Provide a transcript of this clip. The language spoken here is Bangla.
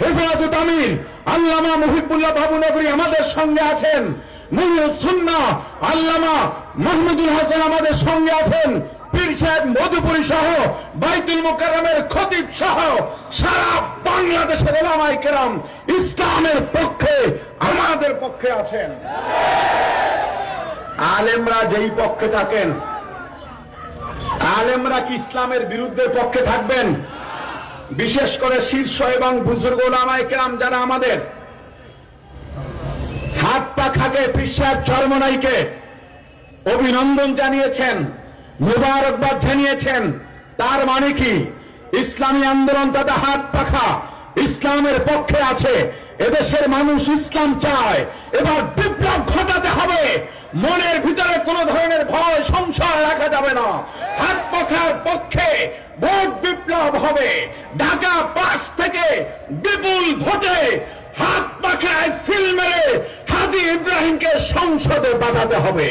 হেফাজত আমির আল্লামা মুহিবুল্লাহ বাবুনগরী আমাদের সঙ্গে আছেন, মুহিউস সুন্নাহ আল্লামা মাহমুদুল হাসান আমাদের সঙ্গে আছেন, পীর সাহেব মধুপুরী সহ বাইতুল মুকাররমের খতিব সহ সারা বাংলাদেশের উলামায়ে কেরাম ইসলামের পক্ষে আমাদের পক্ষে আছেন। আলেমরা যেই পক্ষে থাকেন, আলেমরা কি ইসলামের বিরুদ্ধে পক্ষে থাকবেন? বিশেষ করে শীর্ষ এবং বুজুর্গ উলামায়ে কেরাম যারা আমাদের হাত পা খাটে পীর সাহেব চরমনাইকে অভিনন্দন জানিয়েছেন, মুবারকবাদ জানিয়েছেন, তার মানে কি ইসলামী আন্দোলন তাদের হাত পাখা ইসলামের পক্ষে আছে। এদেশের মানুষ ইসলাম চায়, এবার বিপ্লব ঘটাতে হবে। মনের ভিতরে কোন ধরনের ভয় সংশয় রাখা যাবে না। হাত পাখার পক্ষে ভোট বিপ্লব হবে। ঢাকা 5 থেকে বিপুল ভোটে হাত পাখায় সিল মেরে হাজী ইব্রাহিমকে সংসদে পাঠাতে হবে।